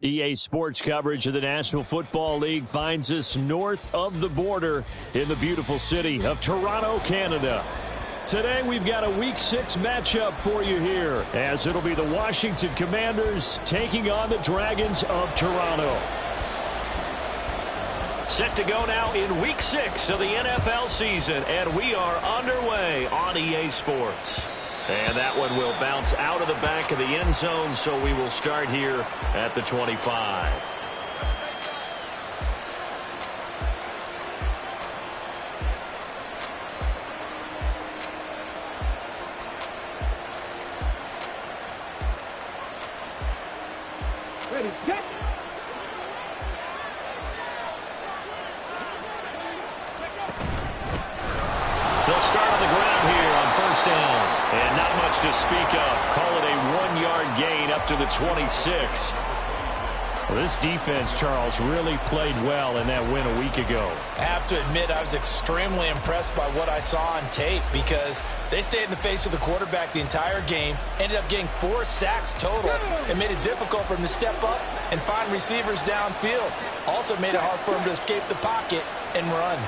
EA Sports coverage of the National Football League finds us north of the border in the beautiful city of Toronto, Canada. Today we've got a Week 6 matchup for you here, as it'll be the Washington Commanders taking on the Dragons of Toronto. Set to go now in Week 6 of the NFL season, and we are underway on EA Sports. And that one will bounce out of the back of the end zone, so we will start here at the 25. Ready, set. They'll start on the ground here on first down. And not much to speak of. Call it a 1-yard gain up to the 26. Well, this defense, Charles, really played well in that win a week ago. I have to admit, I was extremely impressed by what I saw on tape because they stayed in the face of the quarterback the entire game, ended up getting 4 sacks total, and made it difficult for him to step up and find receivers downfield. Also made it hard for him to escape the pocket and run.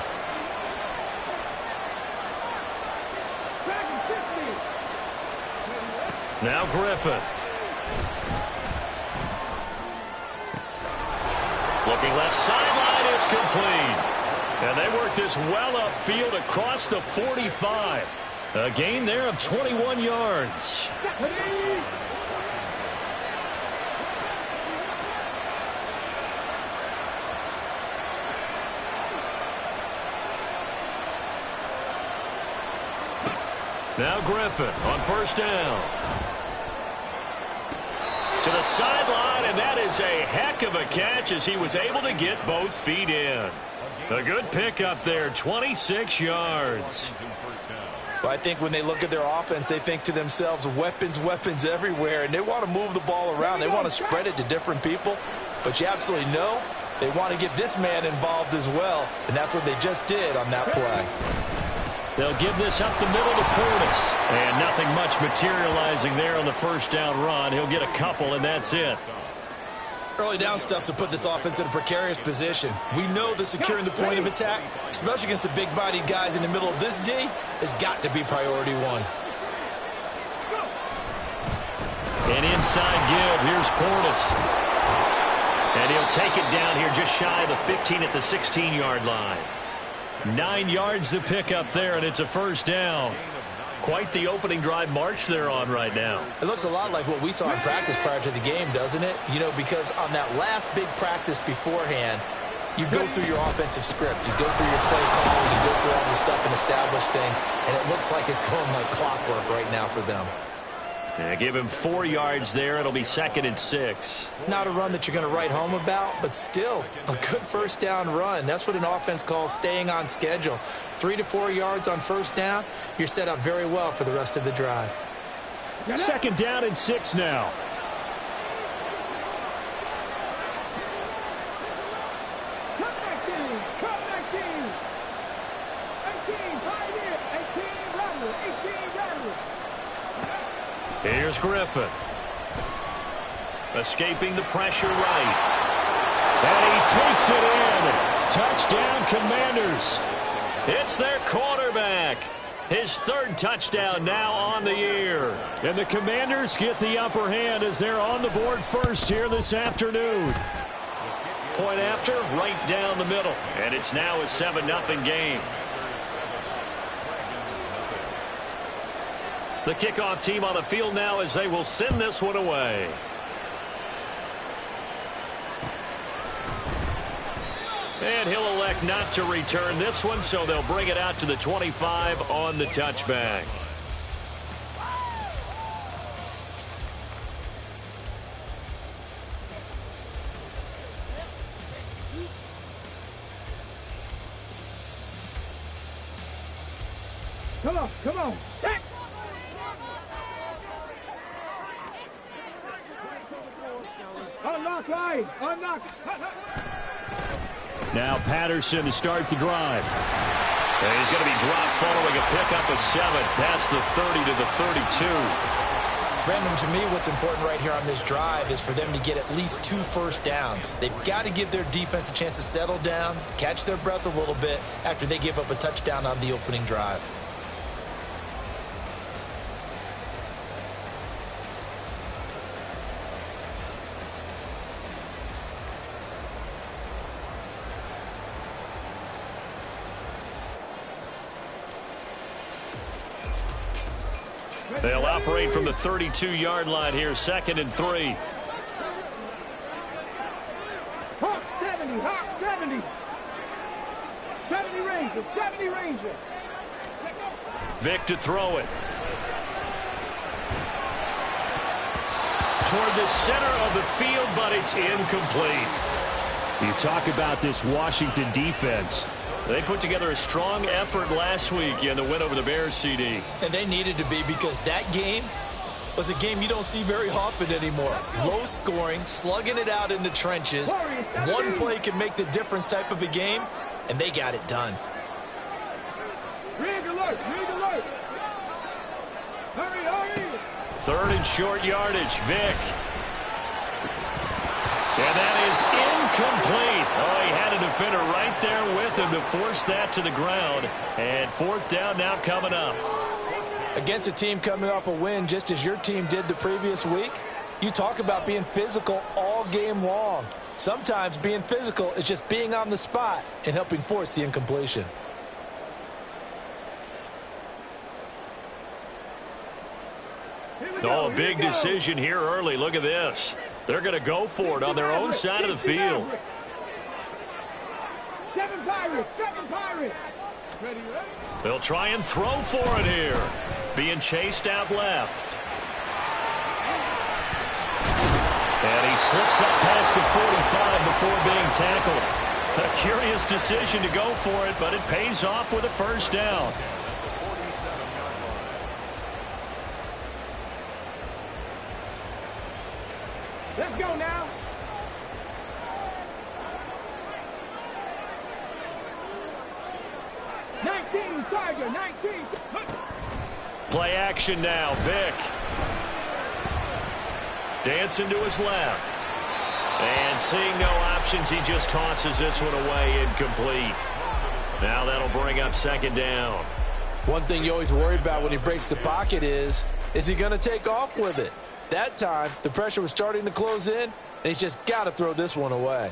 Now Griffin. Looking left sideline, it's complete. And they work this well upfield across the 45. A gain there of 21 yards. Now Griffin on first down. To the sideline, and that is a heck of a catch as he was able to get both feet in. A good pickup there, 26 yards. Well, I think when they look at their offense, they think to themselves, weapons, weapons everywhere, and they want to move the ball around. They want to spread it to different people, but you absolutely know they want to get this man involved as well, and that's what they just did on that play. They'll give this up the middle to Portis. And nothing much materializing there on the first down run. He'll get a couple, and that's it. Early down stuff to put this offense in a precarious position. We know that securing the point of attack, especially against the big-bodied guys in the middle of this D, has got to be priority one. And inside give, here's Portis. And he'll take it down here just shy of the 15 at the 16-yard line. 9 yards to pick up there, and it's a first down. Quite the opening drive march they're on right now. It looks a lot like what we saw in practice prior to the game, doesn't it? You know, because on that last big practice beforehand, you go through your offensive script. You go through your play call. You go through all the stuff and establish things, and it looks like it's going like clockwork right now for them. Yeah, give him 4 yards there. It'll be 2nd and 6. Not a run that you're going to write home about, but still a good first down run. That's what an offense calls staying on schedule. 3 to 4 yards on first down, you're set up very well for the rest of the drive. 2nd down and 6 now. Here's Griffin. Escaping the pressure right. And he takes it in. Touchdown, Commanders. It's their quarterback. His 3rd touchdown now on the year. And the Commanders get the upper hand as they're on the board first here this afternoon. Point after, right down the middle. And it's now a 7-0 game. The kickoff team on the field now as they will send this one away. And he'll elect not to return this one, so they'll bring it out to the 25 on the touchback. Come on. Set. Unlock line. Unlock. Now Patterson to start the drive. And he's going to be dropped following a pickup of 7 past the 30 to the 32. Brandon, to me, what's important right here on this drive is for them to get at least 2 first downs. They've got to give their defense a chance to settle down, catch their breath a little bit after they give up a touchdown on the opening drive. They'll operate from the 32-yard line here, 2nd and 3. Hawk 70, Hawk 70. 70 Ranger, 70 Ranger. Vick to throw it. Toward the center of the field, but it's incomplete. You talk about this Washington defense. They put together a strong effort last week in the win over the Bears, CD. And they needed to be, because that game was a game you don't see very often anymore. Low scoring, slugging it out in the trenches. One play can make the difference type of a game, and they got it done. Rig alert, rig alert. Hurry, hurry. 3rd and short yardage, Vick. And that is incomplete. Oh, he had a defender right there with him to force that to the ground. And 4th down now coming up. Against a team coming off a win just as your team did the previous week, you talk about being physical all game long. Sometimes being physical is just being on the spot and helping force the incompletion. Oh, a big decision here early. Look at this. They're going to go for it on their own side of the field. 7 Pirates, 7 Pirates. Ready, ready. They'll try and throw for it here. Being chased out left. And he slips up past the 45 before being tackled. A curious decision to go for it, but it pays off with a 1st down. Let's go now. Tiger, 19. Play action now, Vick. Dancing to his left. And seeing no options, he just tosses this one away, incomplete. Now that'll bring up 2nd down. One thing you always worry about when he breaks the pocket is he going to take off with it? That time, the pressure was starting to close in, and he's just got to throw this one away.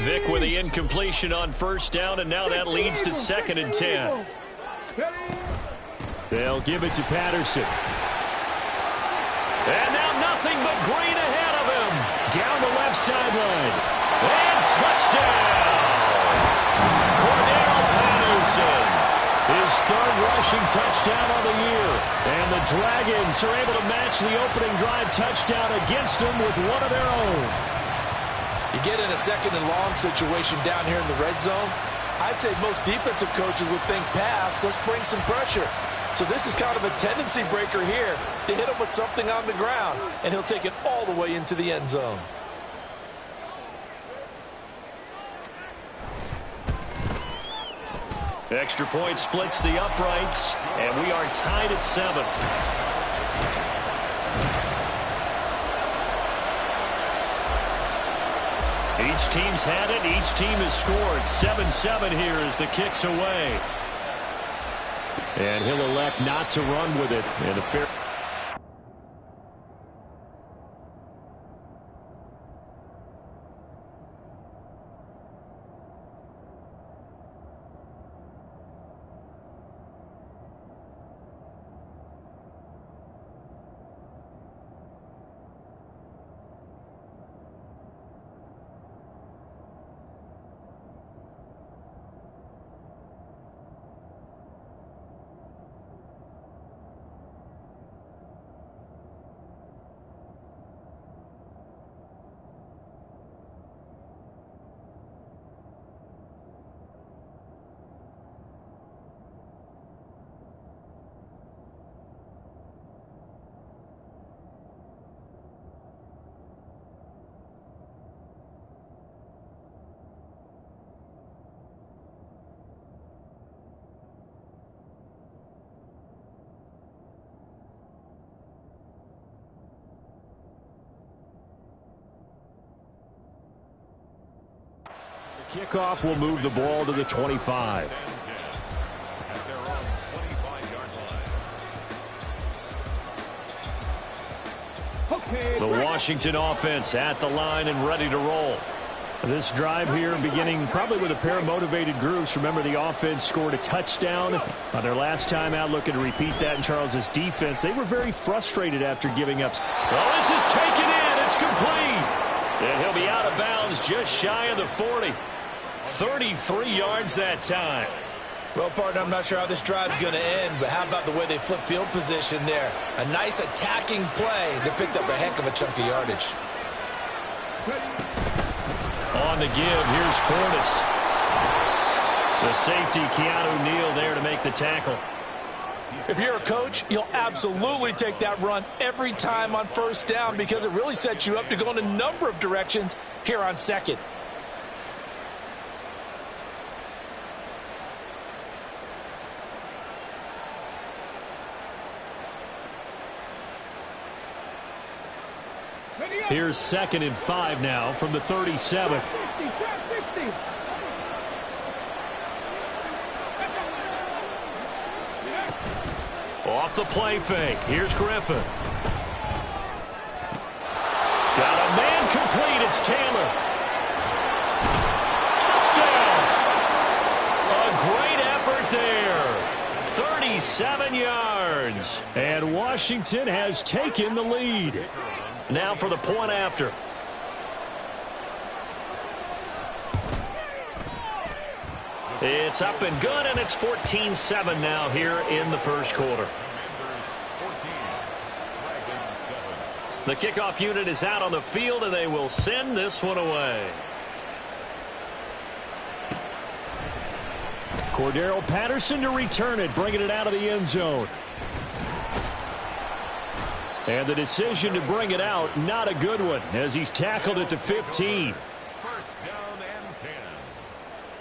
Vick with the incompletion on 1st down, and now that leads to 2nd and 10. They'll give it to Patterson. And now nothing but green ahead of him. Down the left sideline. And touchdown! Cordero Patterson. His 3rd rushing touchdown on the year. And the Dragons are able to match the opening drive touchdown against them with one of their own. You get in a 2nd and long situation down here in the red zone, I'd say most defensive coaches would think pass, let's bring some pressure. So this is kind of a tendency breaker here to hit him with something on the ground, and he'll take it all the way into the end zone. Extra point splits the uprights, and we are tied at 7. Each team's had it. Each team has scored. 7-7 here as the kick's away. And he'll elect not to run with it. And a fair... Kickoff will move the ball to the 25. The Washington offense at the line and ready to roll. This drive here beginning probably with a pair of motivated groups. Remember, the offense scored a touchdown on their last time out. Looking to repeat that in Charles's defense. They were very frustrated after giving up. Well, this is taken in. It's complete. And he'll be out of bounds just shy of the 40. 33 yards that time. Well, partner, I'm not sure how this drive's going to end, but how about the way they flip field position there? A nice attacking play that picked up a heck of a chunk of yardage. On the give, here's Portis. The safety, Keanu Neal, there to make the tackle. If you're a coach, you'll absolutely take that run every time on first down because it really sets you up to go in a number of directions here on second. Here's 2nd and 5 now from the 37. Off the play fake. Here's Griffin. Got a man complete. It's Taylor. Touchdown. A great effort there. 37 yards. And Washington has taken the lead. Now for the point after. It's up and good, and it's 14-7 now here in the first quarter. The kickoff unit is out on the field, and they will send this one away. Cordero Patterson to return it, bringing it out of the end zone. And the decision to bring it out, not a good one, as he's tackled at the 15. First down and 10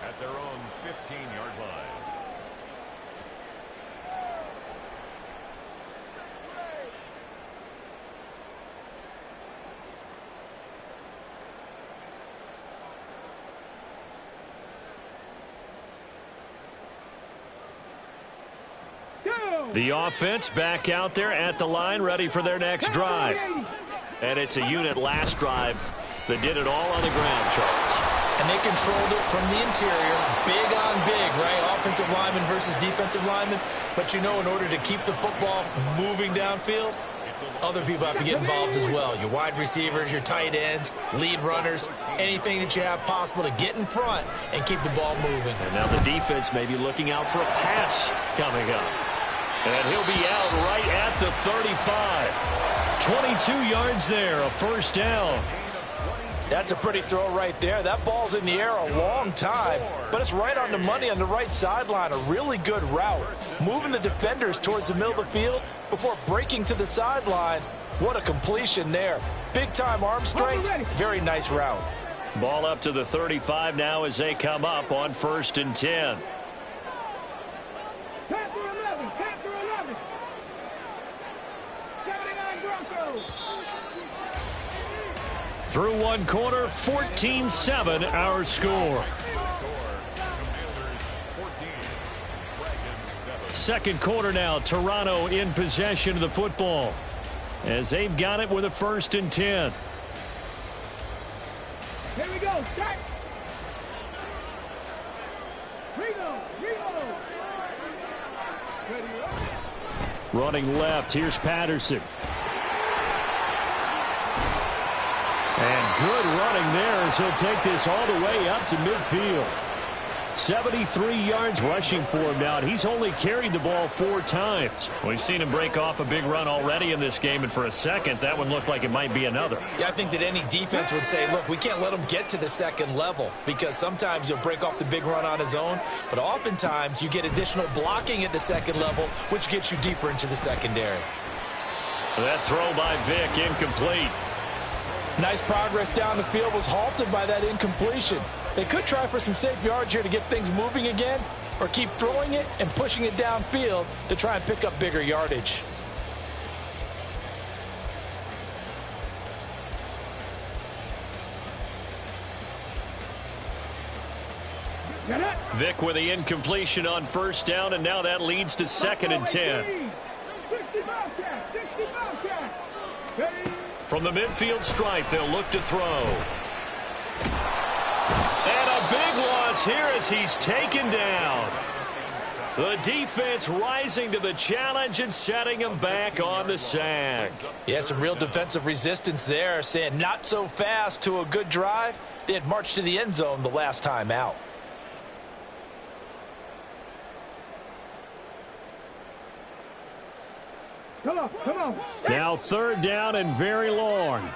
at their own 15-yard line. The offense back out there at the line, ready for their next drive. And it's a unit last drive that did it all on the ground, Charles. And they controlled it from the interior, big on big, right? Offensive lineman versus defensive lineman. But, you know, in order to keep the football moving downfield, other people have to get involved as well. Your wide receivers, your tight ends, lead runners, anything that you have possible to get in front and keep the ball moving. And now the defense may be looking out for a pass coming up. And he'll be out right at the 35. 22 yards there, a first down. That's a pretty throw right there. That ball's in the air a long time, but it's right on the money on the right sideline. A really good route. Moving the defenders towards the middle of the field before breaking to the sideline. What a completion there. Big-time arm strength. Very nice route. Ball up to the 35 now as they come up on 1st and 10. Through one quarter, 14-7 our score. Second quarter now, Toronto in possession of the football as they've got it with a 1st and 10. Here we go. Start. Running left, here's Patterson. And good running there as he'll take this all the way up to midfield. 73 yards rushing for him now, and he's only carried the ball 4 times. We've seen him break off a big run already in this game, and for a second, that one looked like it might be another. Yeah, I think that any defense would say, look, we can't let him get to the second level because sometimes he'll break off the big run on his own, but oftentimes you get additional blocking at the second level, which gets you deeper into the secondary. That throw by Vick, incomplete. Nice progress down the field, was halted by that incompletion. They could try for some safe yards here to get things moving again, or keep throwing it and pushing it downfield to try and pick up bigger yardage. Vic with the incompletion on first down, and now that leads to 2nd and 10. From the midfield stripe, they'll look to throw. And a big loss here as he's taken down. The defense rising to the challenge and setting him back on the sack. Yeah, some real defensive resistance there, saying not so fast to a good drive. They had marched to the end zone the last time out. Come on, come on. Now 3rd down and very long.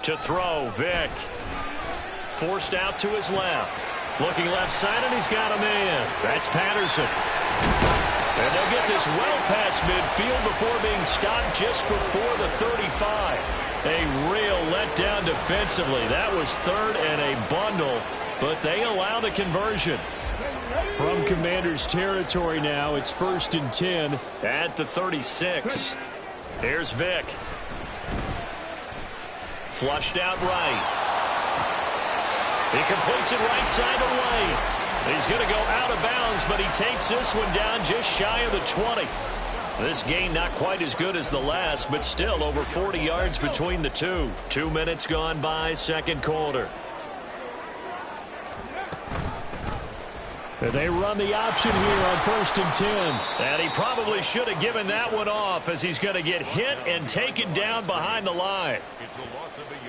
To throw, Vic. Forced out to his left. Looking left side, and he's got a man. That's Patterson. And they'll get this well past midfield before being stopped just before the 35. A real letdown defensively. That was 3rd and a bundle, but they allow the conversion. From Commanders territory now, it's 1st and 10 at the 36. Here's Vic. Flushed out right. He completes it right side of the lane. He's going to go out of bounds, but he takes this one down just shy of the 20. This gain not quite as good as the last, but still over 40 yards between the two. 2 minutes gone by, 2nd quarter. And they run the option here on 1st and 10. And he probably should have given that one off as he's going to get hit and taken down behind the line.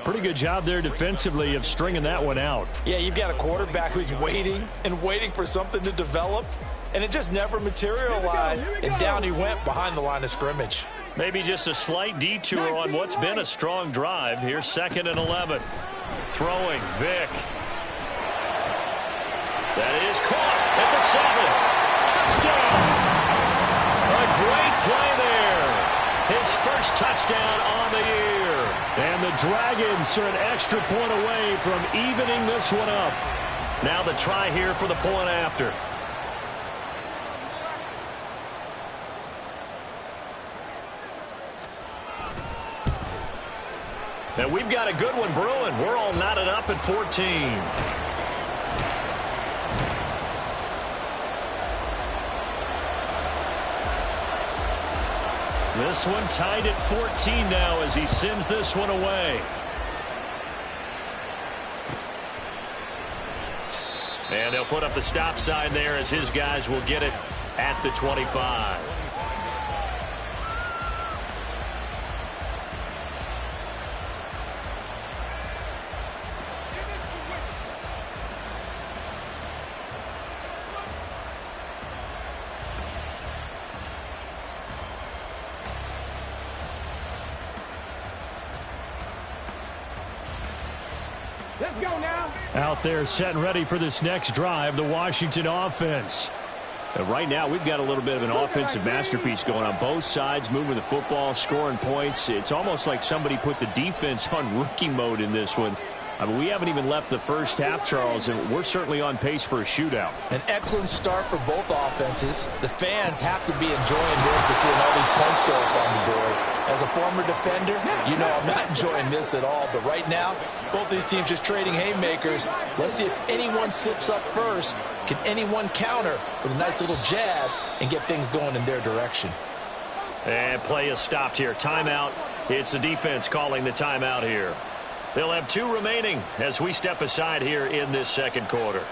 Pretty good job there defensively of stringing that one out. Yeah, you've got a quarterback who's waiting and waiting for something to develop, and it just never materialized, and down he went behind the line of scrimmage. Maybe just a slight detour on what's been a strong drive. Here's 2nd and 11. Throwing, Vic. That is caught at the 7. Touchdown! A great play there. His first touchdown on the year. And the Dragons are an extra point away from evening this one up. Now the try here for the point after. And we've got a good one brewing. We're all knotted up at 14. This one tied at 14 now as he sends this one away. And they'll put up the stop sign there as his guys will get it at the 25. Let's go now. Out there set and ready for this next drive, the Washington offense. Right now, we've got a little bit of an offensive masterpiece going on. Both sides moving the football, scoring points. It's almost like somebody put the defense on rookie mode in this one. I mean, we haven't even left the first half, Charles, and we're certainly on pace for a shootout. An excellent start for both offenses. The fans have to be enjoying this to seeing all these points go up on the board. As a former defender, you know I'm not enjoying this at all. But right now, both these teams just trading haymakers. Let's see if anyone slips up first. Can anyone counter with a nice little jab and get things going in their direction? And play is stopped here. Timeout. It's the defense calling the timeout here. They'll have 2 remaining as we step aside here in this 2nd quarter.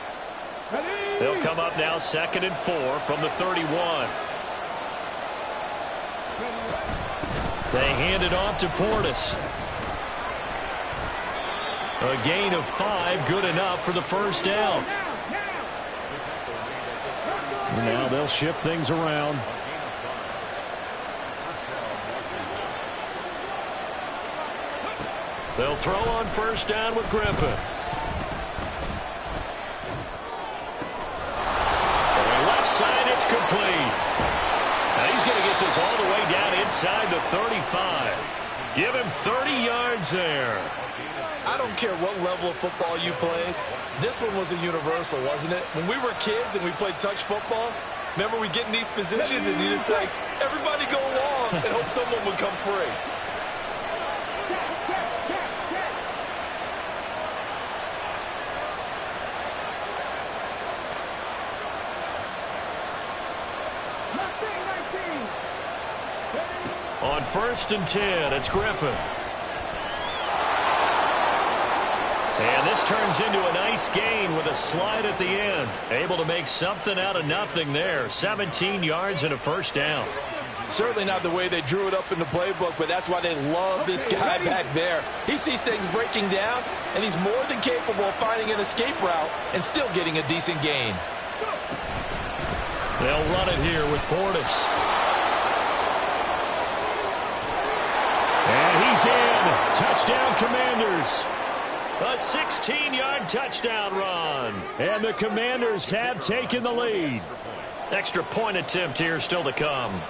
They'll come up now 2nd and 4 from the 31. They hand it off to Portis. A gain of 5, good enough for the first down. Now they'll shift things around. They'll throw on first down with Griffin. Throwing left side, it's complete. Now he's going to get this all the way down inside the 35. Give him 30 yards there. I don't care what level of football you played. This one was a universal, wasn't it? When we were kids and we played touch football, remember we get in these positions and you just say, everybody go along and hope someone would come free. On 1st and 10, it's Griffin. And this turns into a nice gain with a slide at the end. Able to make something out of nothing there. 17 yards and a first down. Certainly not the way they drew it up in the playbook, but that's why they love this guy back there. He sees things breaking down, and he's more than capable of finding an escape route and still getting a decent gain. They'll run it here with Portis. And he's in. Touchdown, Commanders. A 16-yard touchdown run. And the Commanders have taken the lead. Extra point attempt here still to come.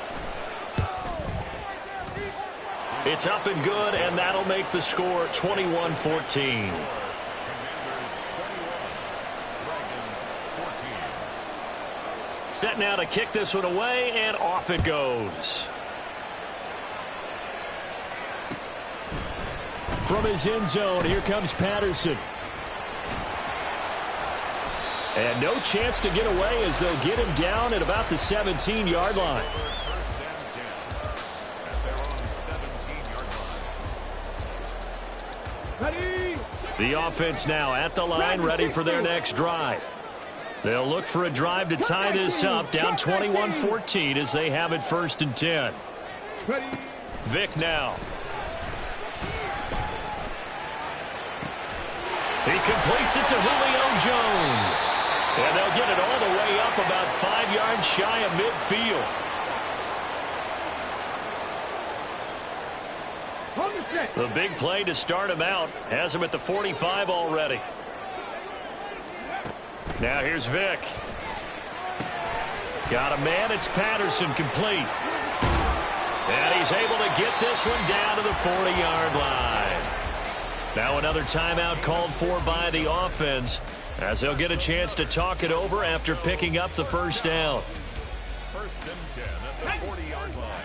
It's up and good, and that'll make the score 21-14. Set now to kick this one away, and off it goes. From his end zone, here comes Patterson. And no chance to get away as they'll get him down at about the 17-yard line. The offense now at the line, ready for their next drive. They'll look for a drive to tie this up, down 21-14 as they have it 1st and 10. Vick now. He completes it to Julio Jones. And they'll get it all the way up about 5 yards shy of midfield. The big play to start him out has him at the 45 already. Now here's Vick. Got a man. It's Patterson, complete. And he's able to get this one down to the 40-yard line. Now another timeout called for by the offense as they'll get a chance to talk it over after picking up the first down. 1st and 10 at the 40-yard line.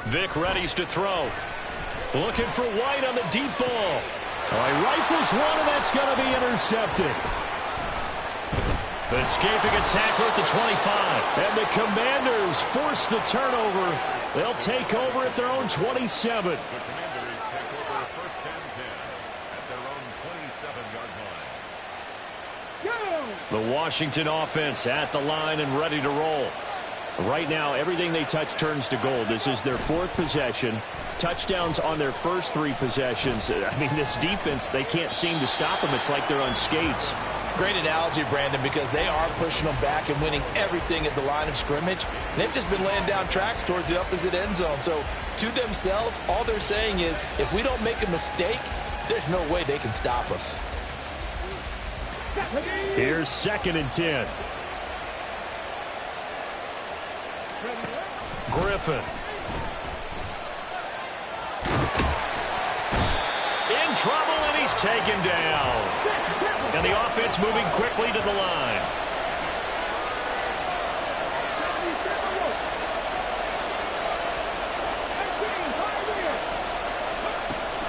Vick readies to throw. Looking for White on the deep ball. Oh, he rifles one, and that's going to be intercepted. Escaping a tackler at the 25. And the Commanders force the turnover. They'll take over at their own 27. The Commanders take over 1st and 10 at their own 27-yard line. The Washington offense at the line and ready to roll. Right now, everything they touch turns to gold. This is their 4th possession. Touchdowns on their first 3 possessions. I mean, this defense, they can't seem to stop them. It's like they're on skates. Great analogy, Brandon, because they are pushing them back and winning everything at the line of scrimmage. They've just been laying down tracks towards the opposite end zone. So, to themselves, all they're saying is, if we don't make a mistake, there's no way they can stop us. Here's 2nd and 10. Griffin. In trouble, and he's taken down. And the offense moving quickly to the line.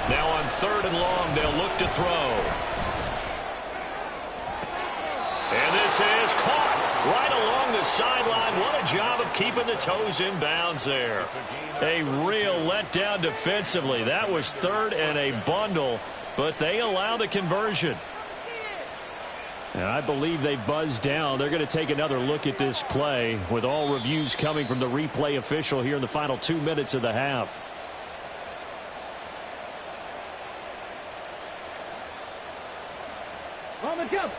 Now on 3rd and long, they'll look to throw. And this is caught right along the sideline. What a job of keeping the toes in bounds there. A real letdown defensively. That was 3rd and a bundle, but they allow the conversion. And I believe they buzzed down. They're going to take another look at this play with all reviews coming from the replay official here in the final 2 minutes of the half. On the jump.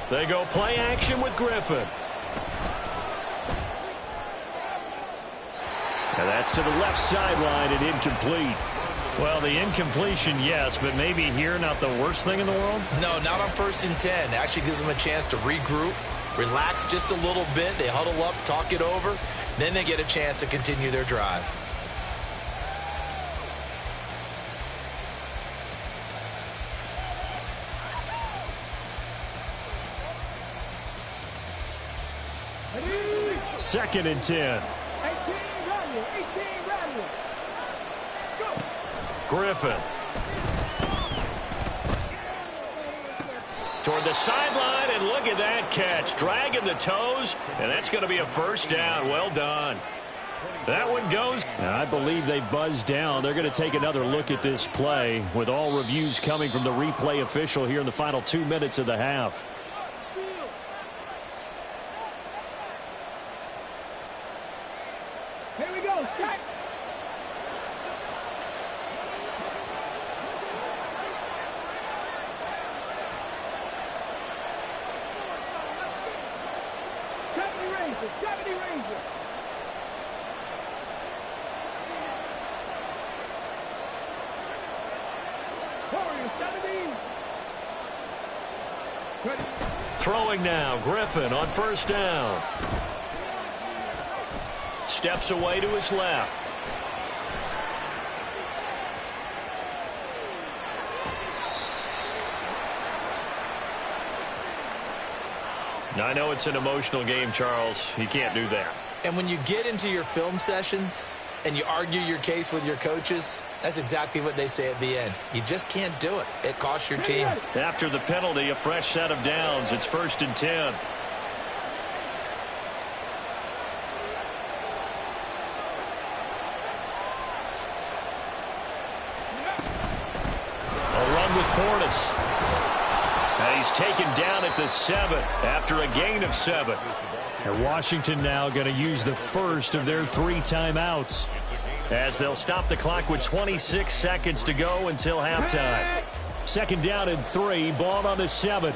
They go play action with Griffin. And that's to the left sideline and incomplete. Well, the incompletion, yes, but maybe here not the worst thing in the world? No, not on 1st and 10. Actually gives them a chance to regroup, relax just a little bit. They huddle up, talk it over. Then they get a chance to continue their drive. Second and 10. Griffin. Toward the sideline, and look at that catch. Dragging the toes, and that's going to be a first down. Well done. That one goes. I believe they buzzed down. They're going to take another look at this play with all reviews coming from the replay official here in the final 2 minutes of the half. Here we go. Set. Gravity Ranger. Warrior 17. Throwing now, Griffin on first down. Steps away to his left. Now, I know it's an emotional game, Charles. You can't do that. And when you get into your film sessions and you argue your case with your coaches, that's exactly what they say at the end. You just can't do it. It costs your team. After the penalty, a fresh set of downs. It's 1st and 10. A run with Portis. And he's taken down at the 7 after a gain of 7. And Washington now going to use the first of their 3 timeouts, as they'll stop the clock with 26 seconds to go until halftime. 2nd down and 3, ball on the 7.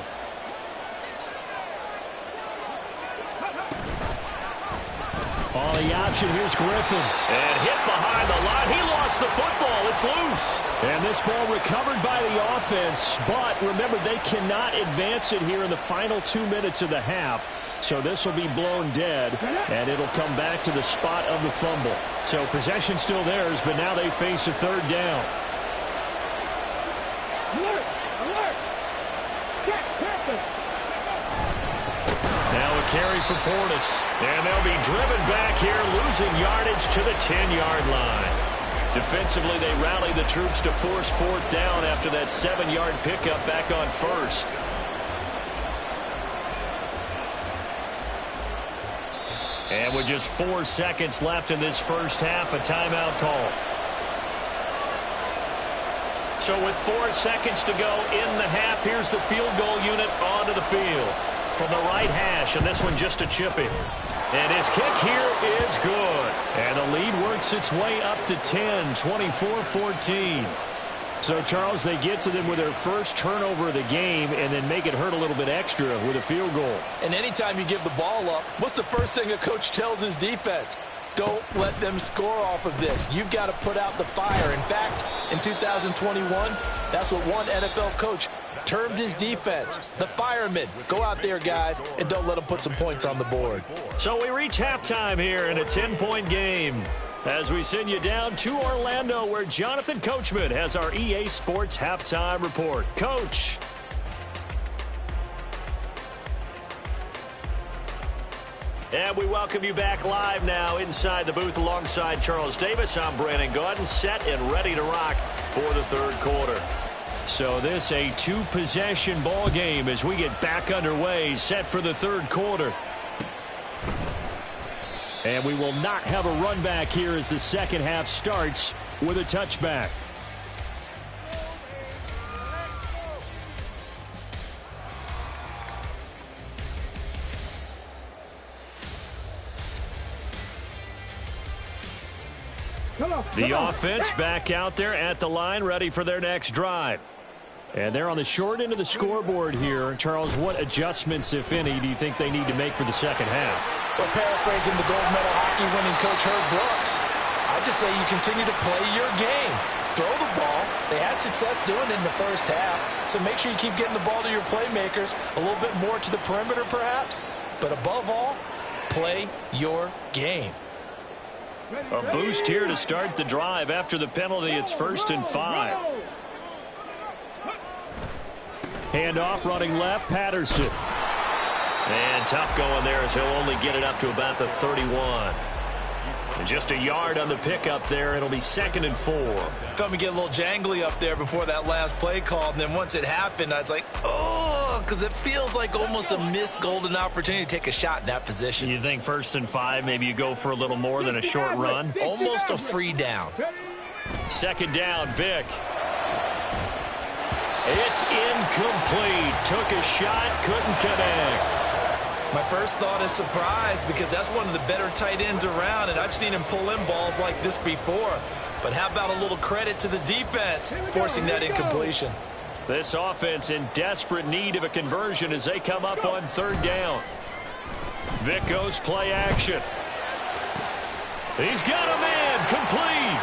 On the option, here's Griffin. And hit behind the line. He lost the football. It's loose. And this ball recovered by the offense. But remember, they cannot advance it here in the final 2 minutes of the half. So this will be blown dead, and it'll come back to the spot of the fumble. So possession still theirs, but now they face a 3rd down. Alert! Alert! Get perfect! Now a carry for Portis. And they'll be driven back here, losing yardage to the 10-yard line. Defensively, they rally the troops to force 4th down after that 7-yard pickup back on 1st. And with just 4 seconds left in this first half, a timeout call. So with 4 seconds to go in the half, here's the field goal unit onto the field. From the right hash, and this one just a chip in. And his kick here is good. And the lead works its way up to 10, 24-14. So, Charles, they get to them with their first turnover of the game and then make it hurt a little bit extra with a field goal. And anytime you give the ball up, what's the first thing a coach tells his defense? Don't let them score off of this. You've got to put out the fire. In fact, in 2021, that's what one NFL coach termed his defense, the firemen. Go out there, guys, and don't let them put some points on the board. So we reach halftime here in a 10-point game as we send you down to Orlando, where Jonathan Coachman has our EA Sports halftime report. Coach. And we welcome you back live now inside the booth alongside Charles Davis. I'm Brandon Gaudin, set and ready to rock for the 3rd quarter. So this a 2-possession ball game as we get back underway, set for the 3rd quarter. And we will not have a run back here as the second half starts with a touchback. The offense back out there at the line, ready for their next drive. And they're on the short end of the scoreboard here. Charles, what adjustments, if any, do you think they need to make for the second half? Well, paraphrasing the gold medal hockey winning coach Herb Brooks, I just say you continue to play your game. Throw the ball. They had success doing it in the first half, so make sure you keep getting the ball to your playmakers, a little bit more to the perimeter perhaps, but above all, play your game. A boost here to start the drive after the penalty. It's 1st and 5. Handoff running left, Patterson. And tough going there as he'll only get it up to about the 31. And just a yard on the pickup there. It'll be 2nd and 4. Felt me get a little jangly up there before that last play call. And then once it happened, I was like, oh, because it feels like almost a missed golden opportunity to take a shot in that position. You think 1st and 5, maybe you go for a little more than a short run? Almost a free down. 2nd down, Vick. It's incomplete. Took a shot, couldn't connect. My first thought is surprise because that's one of the better tight ends around, and I've seen him pull in balls like this before. But how about a little credit to the defense forcing that incompletion? This offense in desperate need of a conversion as they come up on 3rd down. Vick goes play action. He's got a man, complete.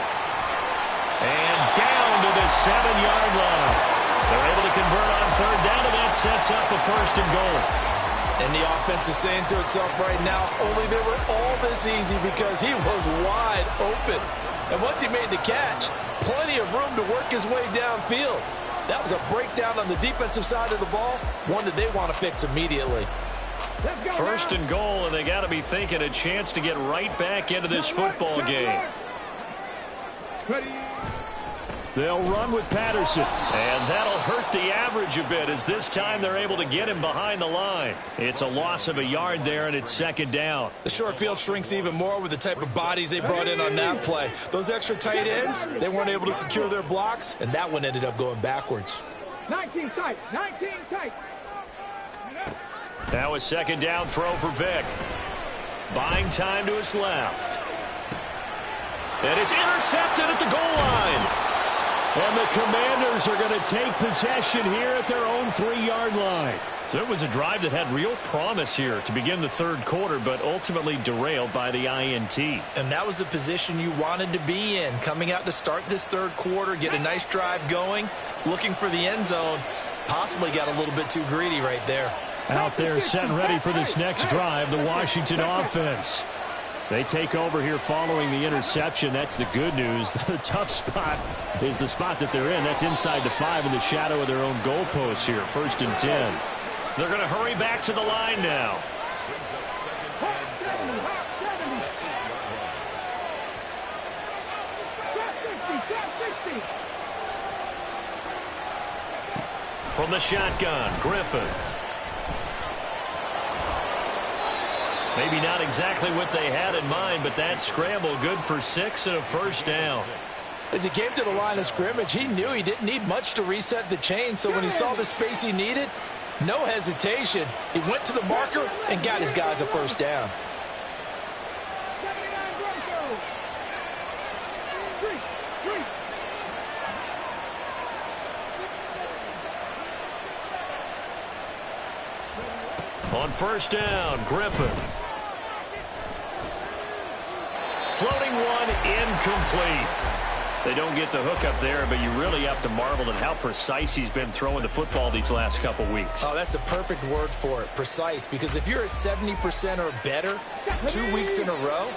And down to the 7-yard line. They're able to convert on 3rd down, and that sets up a 1st and goal. And the offense is saying to itself right now, only they were all this easy because he was wide open. And once he made the catch, plenty of room to work his way downfield. That was a breakdown on the defensive side of the ball, one that they want to fix immediately. 1st and goal, and they got to be thinking a chance to get right back into this football game. They'll run with Patterson, and that'll hurt the average a bit as this time they're able to get him behind the line. It's a loss of a yard there, and it's 2nd down. The short field shrinks even more with the type of bodies they brought in on that play. Those extra tight ends, they weren't able to secure their blocks, and that one ended up going backwards. 19 tight, 19 tight. Now a 2nd down throw for Vick. Buying time to his left. And it's intercepted at the goal line. And the Commanders are going to take possession here at their own 3-yard line. So it was a drive that had real promise here to begin the 3rd quarter, but ultimately derailed by the INT. And that was the position you wanted to be in, coming out to start this 3rd quarter, get a nice drive going, looking for the end zone. Possibly got a little bit too greedy right there. Out there set and ready for this next drive, the Washington offense. They take over here following the interception. That's the good news. The tough spot is the spot that they're in. That's inside the 5 in the shadow of their own goalpost here. 1st and 10. They're going to hurry back to the line now. From the shotgun, Griffin. Maybe not exactly what they had in mind, but that scramble good for 6 and a 1st down. As he came to the line of scrimmage, he knew he didn't need much to reset the chain, so when he saw the space he needed, no hesitation. He went to the marker and got his guys a 1st down. On 1st down, Griffin. Floating one, incomplete. They don't get the hook up there, but you really have to marvel at how precise he's been throwing the football these last couple weeks. Oh, that's the perfect word for it, precise, because if you're at 70% or better 2 weeks in a row,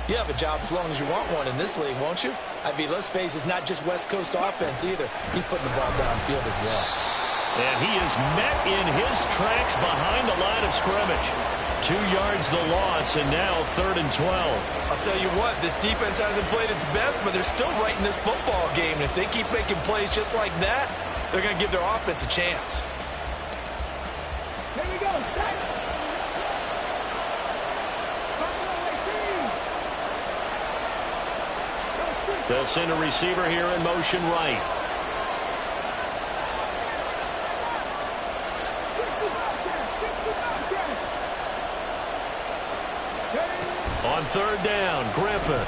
you have a job as long as you want one in this league, won't you? I mean, let's face it, it's not just West Coast offense either. He's putting the ball downfield as well. And he is met in his tracks behind the line of scrimmage. 2 yards the loss, and now 3rd and 12. I'll tell you what, this defense hasn't played its best, but they're still right in this football game. And if they keep making plays just like that, they're going to give their offense a chance. Here we go. They'll send a receiver here in motion right. On 3rd down, Griffin.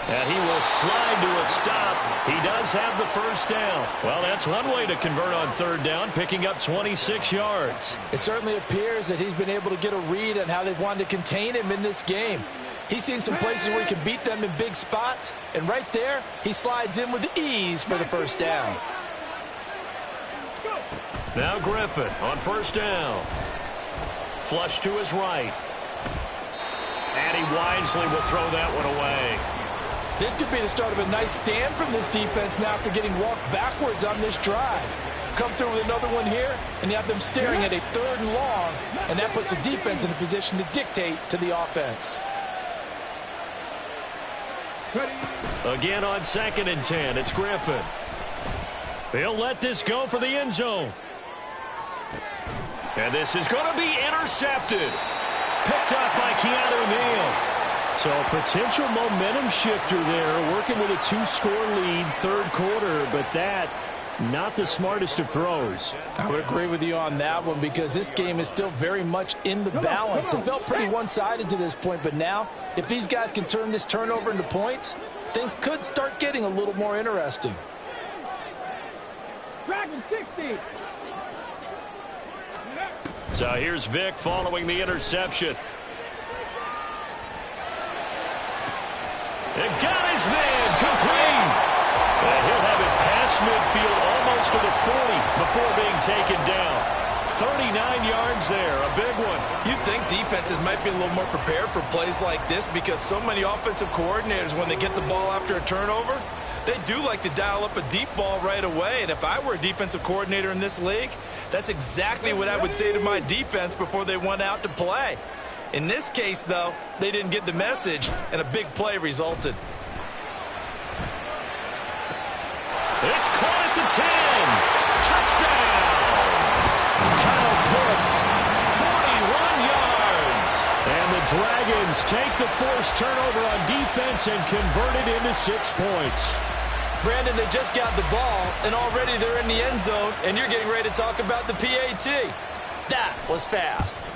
And he will slide to a stop. He does have the 1st down. Well, that's one way to convert on 3rd down, picking up 26 yards. It certainly appears that he's been able to get a read on how they've wanted to contain him in this game. He's seen some places where he can beat them in big spots, and right there, he slides in with ease for the 1st down. Now Griffin on 1st down. Flush to his right. And he wisely will throw that one away. This could be the start of a nice stand from this defense now after getting walked backwards on this drive. come through with another one here, and you have them staring at a 3rd and long, and that puts the defense in a position to dictate to the offense. Again on 2nd and 10, it's Griffin. He'll let this go for the end zone. And this is going to be intercepted. Picked up by Keanu Neal. So a potential momentum shifter there, working with a 2-score lead, 3rd quarter, but that, not the smartest of throws. I would agree with you on that one because this game is still very much in the balance. It felt pretty one-sided to this point, but now, if these guys can turn this turnover into points, things could start getting a little more interesting. Dragon 60. So here's Vic following the interception. It got his man complete. And he'll have it past midfield almost to the 40 before being taken down. 39 yards there, a big one. You'd think defenses might be a little more prepared for plays like this because so many offensive coordinators, when they get the ball after a turnover, they do like to dial up a deep ball right away. And if I were a defensive coordinator in this league, that's exactly what I would say to my defense before they went out to play. In this case, though, they didn't get the message, and a big play resulted. It's caught at the 10. Touchdown. Kyle Pitts, 41 yards. And the Dragons take the forced turnover on defense and convert it into 6 points. Brandon, they just got the ball, and already they're in the end zone, and you're getting ready to talk about the PAT. That was fast.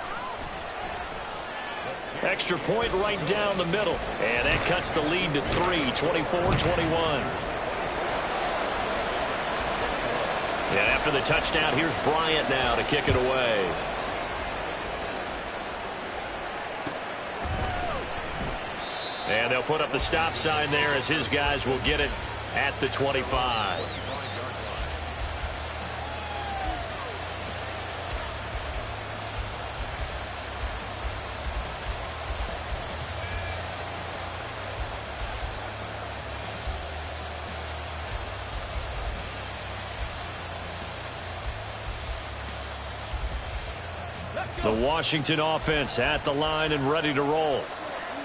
Extra point right down the middle. And that cuts the lead to 3, 24-21. And after the touchdown, here's Bryant now to kick it away. And they'll put up the stop sign there as his guys will get it at the 25. The Washington offense at the line and ready to roll.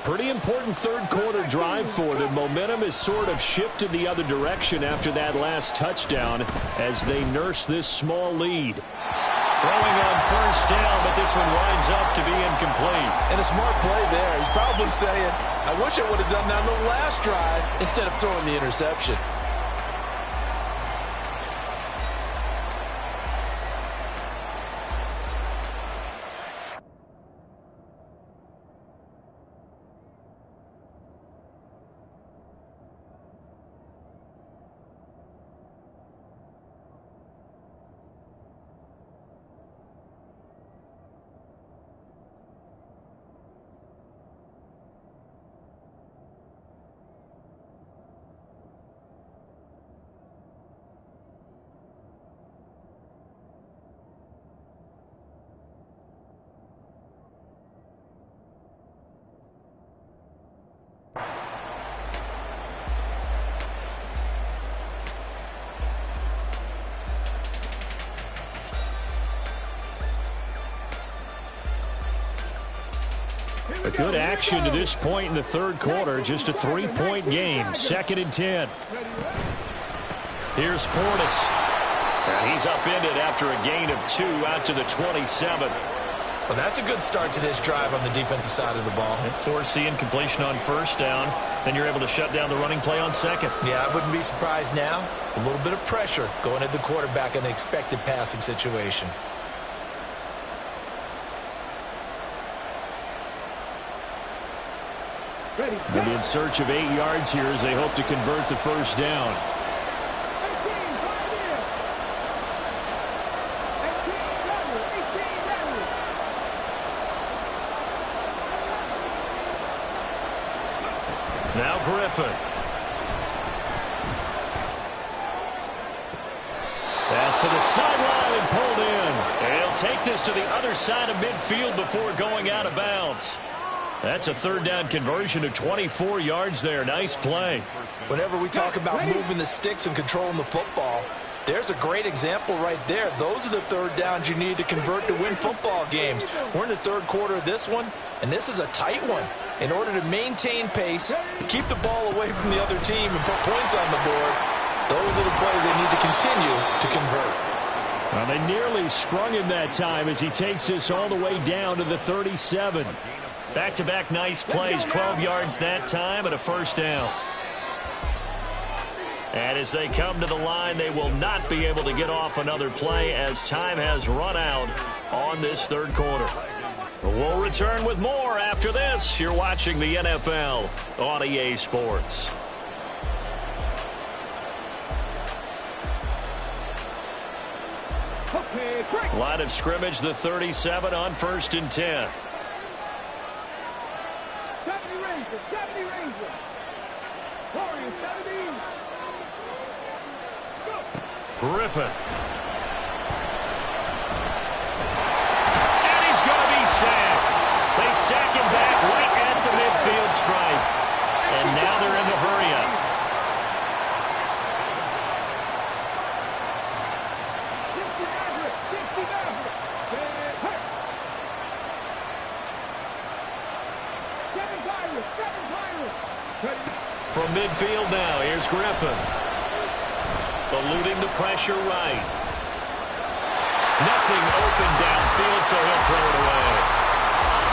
Pretty important 3rd quarter drive for them. Momentum has sort of shifted the other direction after that last touchdown as they nurse this small lead. Throwing on 1st down, but this one winds up to be incomplete. And a smart play there. He's probably saying, I wish I would have done that on the last drive instead of throwing the interception. A good action to this point in the 3rd quarter. Just a 3-point game. 2nd and 10. Here's Portis. And he's upended after a gain of 2 out to the 27. Well, that's a good start to this drive on the defensive side of the ball. And forcing incompletion on 1st down. Then you're able to shut down the running play on 2nd. Yeah, I wouldn't be surprised now. A little bit of pressure going at the quarterback in an expected passing situation. They'll be in search of 8 yards here as they hope to convert the 1st down. Now Griffin. Pass to the sideline and pulled in. And he'll take this to the other side of midfield before going out of bounds. That's a 3rd down conversion of 24 yards there. Nice play. Whenever we talk about moving the sticks and controlling the football, There's a great example right there. Those are the third downs you need to convert to win football games. We're in the third quarter of this one, and this is a tight one. In order to maintain pace, keep the ball away from the other team, and put points on the board, those are the plays they need to continue to convert. Well, they nearly sprung him that time as he takes this all the way down to the 37. Back-to-back nice plays, 12 yards that time and a first down. And as they come to the line, they will not be able to get off another play as time has run out on this third quarter. We'll return with more after this. You're watching the NFL on EA Sports. Line of scrimmage, the 37 on 1st and 10. 70 Rangers, 70 Rangers. Warriors, 70. Griffin. And he's going to be sacked. They sack him back right at the midfield stripe. And now they're in the hurry-up. From midfield now, here's Griffin. Eluding the pressure right. Nothing open downfield, so he'll throw it away.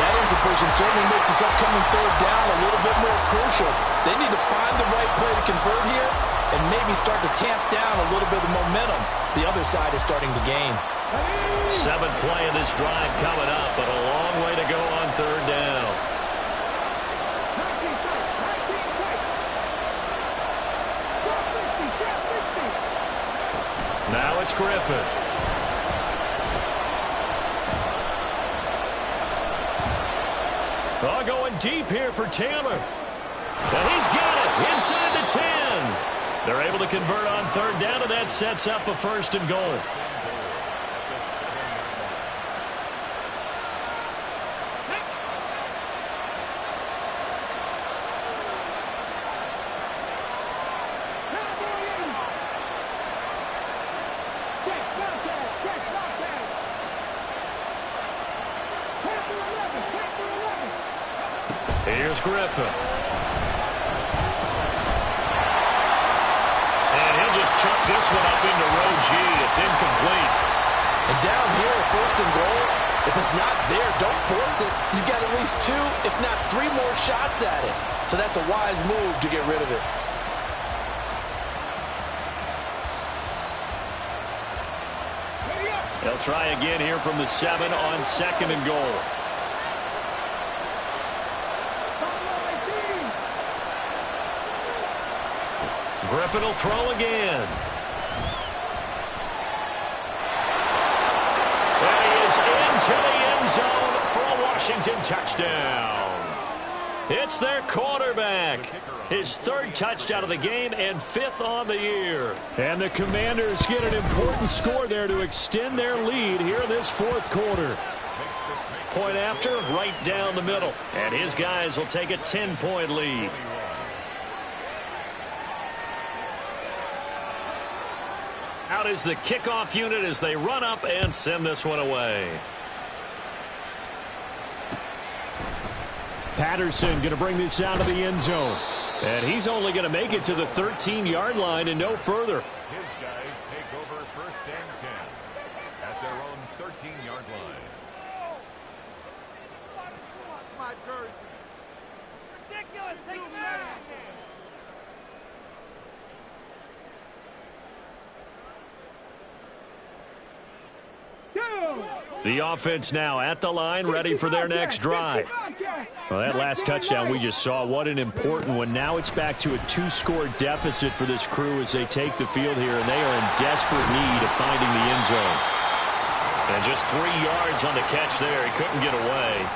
That incompletion certainly makes this upcoming third down a little bit more crucial. They need to find the right play to convert here and maybe start to tamp down a little bit of momentum the other side is starting to gain. 7th play of this drive coming up, but a long way to go on third down. Now it's Griffin. Oh, going deep here for Taylor. And he's got it inside the 10. They're able to convert on third down, and that sets up a 1st and goal. Here's Griffin. And he'll just chuck this one up into row G. It's incomplete. And down here, 1st and goal, if it's not there, don't force it. You've got at least 2, if not 3 more shots at it. So that's a wise move to get rid of it. They'll try again here from the 7 on 2nd and goal. Griffin will throw again. And he is into the end zone for a Washington touchdown. It's their quarterback. His 3rd touchdown of the game and 5th on the year. And the Commanders get an important score there to extend their lead here in this 4th quarter. Point after, right down the middle. And his guys will take a 10-point lead. Out is the kickoff unit as they run up and send this one away. Patterson going to bring this out of the end zone. And he's only going to make it to the 13-yard line and no further. His guys take over 1st and 10 at their own 13-yard line. My jersey. Ridiculous. Take it out. The offense now at the line, ready for their next drive. Well, that last touchdown we just saw, what an important one. Now it's back to a 2-score deficit for this crew as they take the field here, and they are in desperate need of finding the end zone. And just 3 yards on the catch there. He couldn't get away.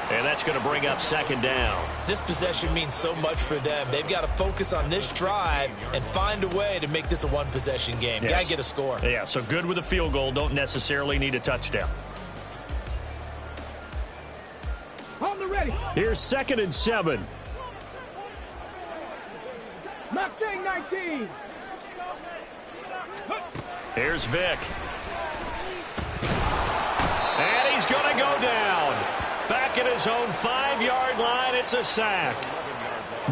And that's going to bring up 2nd down. This possession means so much for them. They've got to focus on this drive and find a way to make this a one-possession game. Yes. Got to get a score. Yeah, so good with a field goal. Don't necessarily need a touchdown. On the ready. Here's 2nd and 7. Mustang 19. Here's Vic. And he's going to go down. Back at his own 5-yard line, it's a sack.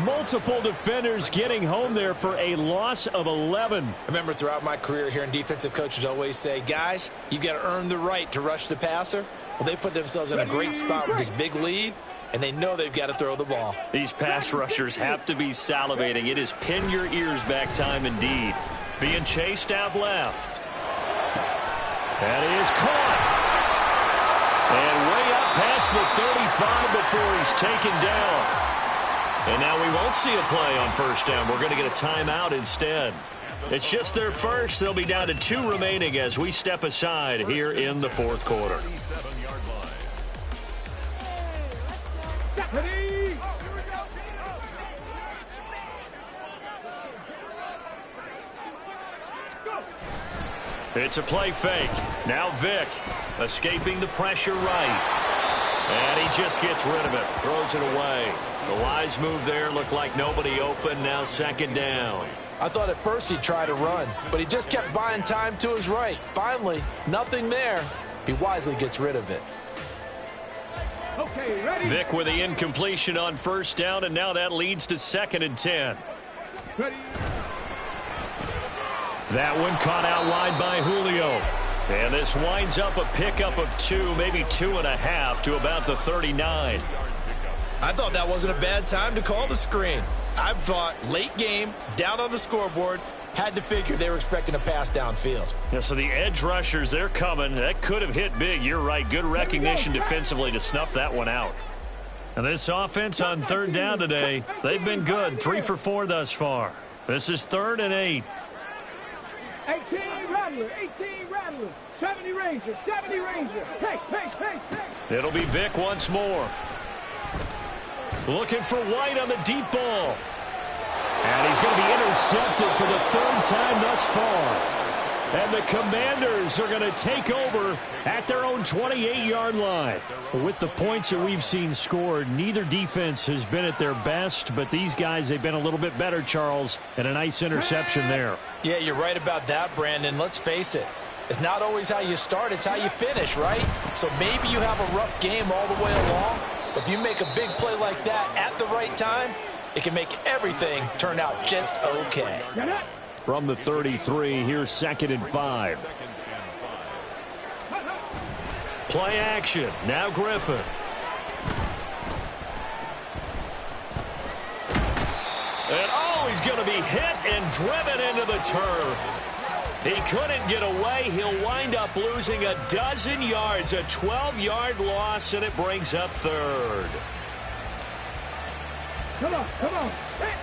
Multiple defenders getting home there for a loss of 11. I remember throughout my career hearing defensive coaches always say, guys, you've got to earn the right to rush the passer. Well, they put themselves in a great spot with this big lead, and they know they've got to throw the ball. These pass rushers have to be salivating. It is pin your ears back time indeed. Being chased out left. That is caught. And way up past the 35 before he's taken down. And now we won't see a play on first down. We're going to get a timeout instead. It's just their first. They'll be down to 2 remaining as we step aside here in the fourth quarter. It's a play fake. Now Vic escaping the pressure right. And he just gets rid of it. Throws it away. The wise move there. Looked like nobody open. Now second down. I thought at first he'd try to run, but he just kept buying time to his right. Finally, nothing there. He wisely gets rid of it. Okay, ready? Vic with the incompletion on first down, and now that leads to 2nd and 10. Ready? That one caught out wide by Julio. And this winds up a pickup of 2, maybe 2.5 to about the 39. I thought that wasn't a bad time to call the screen. I thought late game, down on the scoreboard, had to figure they were expecting a pass downfield. Yeah, so the edge rushers, they're coming. That could have hit big. You're right. Good recognition defensively to snuff that one out. And this offense on 3rd down today, they've been good. 3 for 4 thus far. This is 3rd and 8. 18 Rattler, 18 Rattler, 70 Ranger, 70 Ranger. Hey. It'll be Vic once more. Looking for White on the deep ball. And he's going to be intercepted for the 3rd time thus far. And the Commanders are going to take over at their own 28-yard line. With the points that we've seen scored, neither defense has been at their best, but these guys, they've been a little bit better, Charles, and a nice interception there. Yeah, you're right about that, Brandon. Let's face it. It's not always how you start, it's how you finish, right? So maybe you have a rough game all the way along, but if you make a big play like that at the right time, it can make everything turn out just okay. From the 33, here's 2nd and 5. Play action. Now Griffin. And he's going to be hit and driven into the turf. He couldn't get away. He'll wind up losing 12 yards, a 12-yard loss, and it brings up 3rd. Come on. Hey.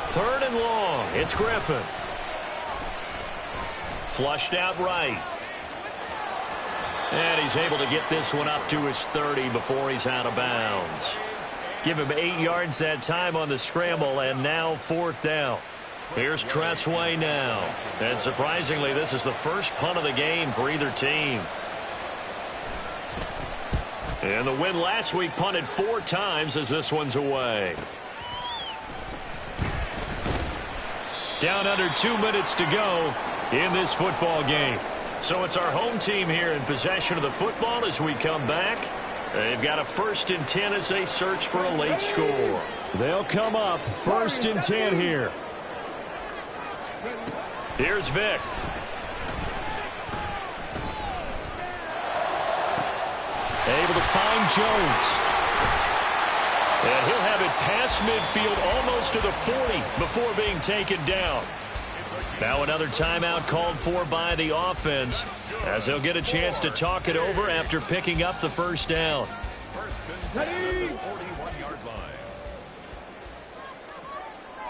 Third and long. It's Griffin. Flushed out right. And he's able to get this one up to his 30 before he's out of bounds. Give him 8 yards that time on the scramble, and now 4th down. Here's Tressway now. And surprisingly, this is the first punt of the game for either team. And the win last week punted 4 times as this one's away. Down under 2 minutes to go in this football game. So it's our home team here in possession of the football as we come back. They've got a 1st and 10 as they search for a late score. They'll come up 1st and 10 here. Here's Vic. Able to find Jones. And he'll have it past midfield almost to the 40 before being taken down. Now another timeout called for by the offense as they'll get a chance to talk it over after picking up the 1st down. Ready?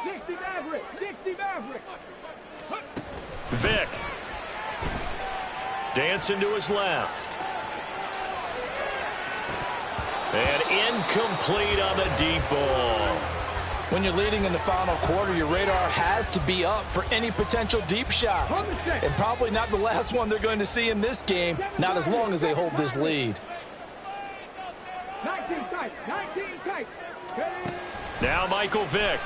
60 Maverick. Vic. Dancing to his left. And incomplete on the deep ball. When you're leading in the final quarter, your radar has to be up for any potential deep shots. And probably not the last one they're going to see in this game, not as long as they hold this lead. 19 tight. Now Michael Vick.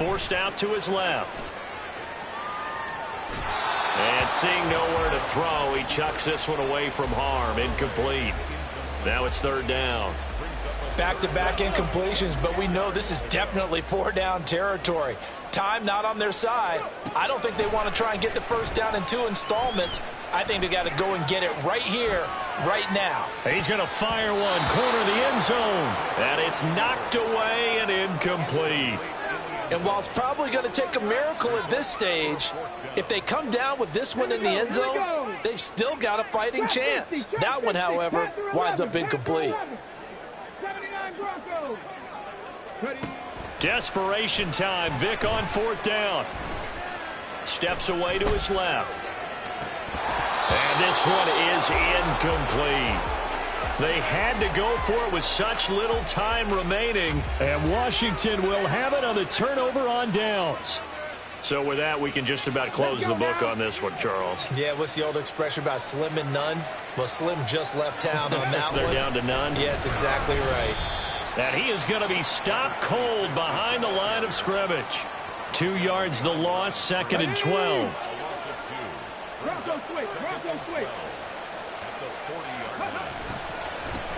forced out to his left. And seeing nowhere to throw, he chucks this one away from harm. Incomplete. Now it's third down. Back-to-back incompletions, but we know this is definitely four-down territory. Time not on their side. I don't think they want to try and get the first down in 2 installments. I think they got to go and get it right here, right now. He's going to fire one, corner the end zone. And it's knocked away and incomplete. And while it's probably going to take a miracle at this stage, if they come down with this one in the end zone, they've still got a fighting chance. That one, however, winds up incomplete. Desperation time. Vic on fourth down. Steps away to his left. And this one is incomplete. They had to go for it with such little time remaining. And Washington will have it on the turnover on downs. So with that, we can just about close the book on this one, Charles. Yeah, what's the old expression about slim and none? Well, Slim just left town on that They're one. down to none? Yes, exactly right. And he is going to be stopped cold behind the line of scrimmage. 2 yards the loss, 2nd and 12.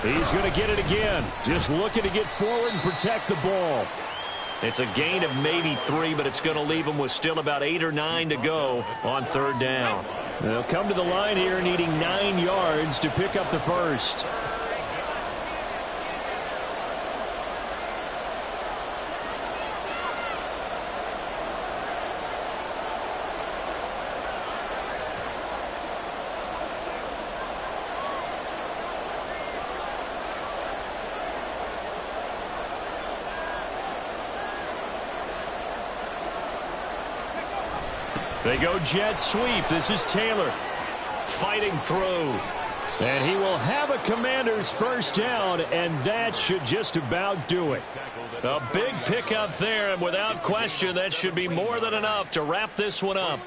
He's going to get it again. Just looking to get forward and protect the ball. It's a gain of maybe 3, but it's going to leave him with still about 8 or 9 to go on third down. They'll come to the line here needing 9 yards to pick up the first. They go jet sweep. This is Taylor fighting through. And he will have a Commanders first down, and that should just about do it. A big pickup there, and without question, that should be more than enough to wrap this one up.